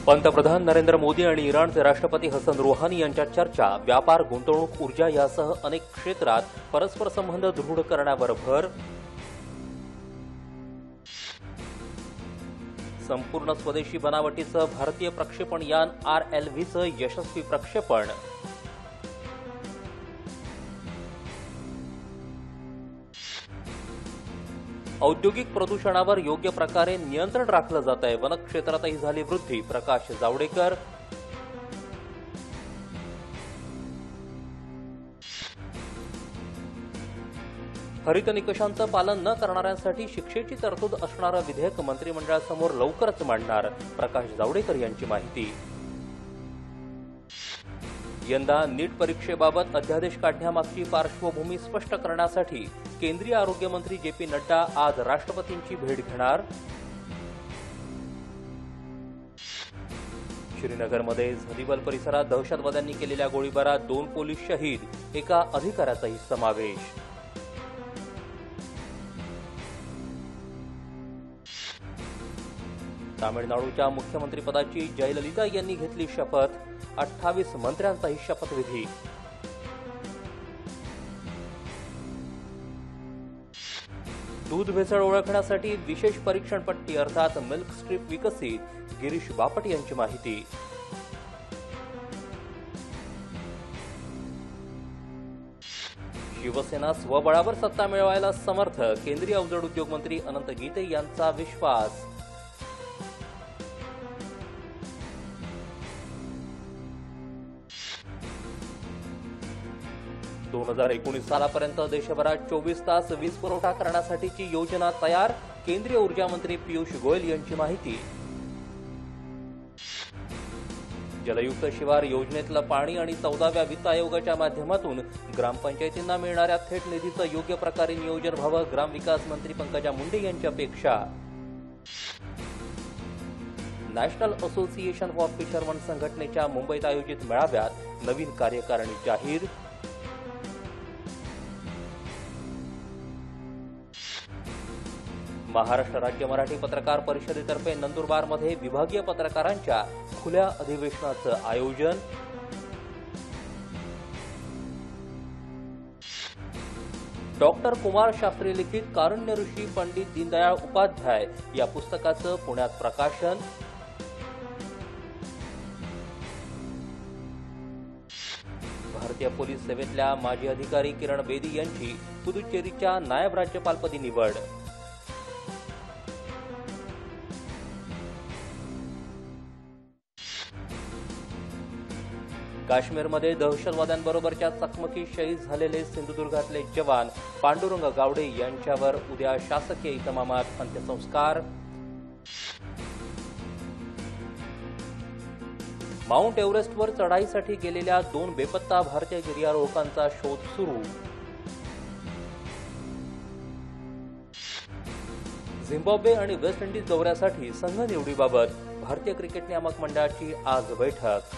पंतप्रधान नरेंद्र मोदी आणि इराणचे राष्ट्रपती हसन रुहानी यांच्यात चर्चा, व्यापार, गुंतवणूक, ऊर्जा यासह अनेक क्षेत्रात परस्पर संबंध दृढ करण्यावर भर. संपूर्ण स्वदेशी बनावटीचं भारतीय प्रक्षेपण यान RLVचं यशस्वी प्रक्षेपण. औद्योगिक प्रदूषणावर योग्य प्रकारे नियंत्रण राखलं जात आहे, वन क्षेत्रातही झाली वृद्धी. प्रकाश जावडेकर. हरित निकषांचं पालन न करणाऱ्यांसाठी शिक्षेची तरतूद असणारं विधेयक मंत्रिमंडळासमोर लवकरच मांडणार. प्रकाश जावडेकर यांची माहिती. यंदा नीट परीक्षेबाबत अध्यादेश काढण्यामागची पार्श्वभूमी स्पष्ट करण्यासाठी केंद्रीय आरोग्य मंत्री JP नड्डा आज राष्ट्रपतींची भेट घेणार. श्रीनगरमध्ये झरीबल परिसरात दहशतवाद्यांनी केलेल्या गोळीबारात 2 पोलीस शहीद, एका अधिकाऱ्याचाही समावेश. तामिळनाडूच्या मुख्यमंत्रीपदाची जयललिता यांनी घेतली शपथ. 28 मंत्र्यांचाही शपथविधी. दूध भेसळ ओळखण्यासाठी विशेष परीक्षण पट्टी अर्थात मिल्क स्ट्रीप विकसित. गिरीश बापट यांची माहिती. शिवसेना स्वबळावर सत्ता मिळवायला समर्थ, केंद्रीय अवजड उद्योग मंत्री अनंत गीते यांचा विश्वास. - 2019 सालापर्यंत देशभरात 24 तास वीज पुरवठा करण्यासाठीची योजना तयार. केंद्रीय ऊर्जा मंत्री पियुष गोयल यांची माहिती. जलयुक्त शिवार योजनेतलं पाणी आणि 14व्या वित्त आयोगाच्या माध्यमातून ग्रामपंचायतींना मिळणाऱ्या थेट निधीचं योग्य प्रकारे नियोजन व्हावं, ग्रामविकास मंत्री पंकजा मुंडे यांची अपेक्षा. नॅशनल असोसिएशन फॉर फिशरमन संघटनेच्या मुंबईत आयोजित मेळाव्यात नवीन कार्यकारिणी जाहीर. महाराष्ट्र राज्य मराठी पत्रकार परिषदेतर्फे नंदुरबारमध्ये विभागीय पत्रकारांच्या खुल्या अधिवेशनाचं आयोजन. डॉक्टर कुमार शास्त्री लिखित कारुण्य ऋषी पंडित दीनदयाळ उपाध्याय या पुस्तकाचं पुण्यात प्रकाशन. भारतीय पोलीस सेवेतल्या माजी अधिकारी किरण बेदी यांची पुदुच्चेरीच्या नायब राज्यपालपदी निवड. काश्मीरमध्ये दहशतवाद्यांबरोबरच्या चकमकीत शहीद झालेले सिंधुदुर्गातले जवान पांडुरंग गावडे यांच्यावर उद्या शासकीय इतमामात अंत्यसंस्कार. माउंट एव्हरेस्टवर चढाईसाठी गेलेल्या 2 बेपत्ता भारतीय गिर्यारोहकांचा शोध सुरू. झिम्बाब्वे आणि वेस्ट इंडिज दौऱ्यासाठी संघ निवडीबाबत भारतीय क्रिकेट नियामक मंडळाची आज बैठक.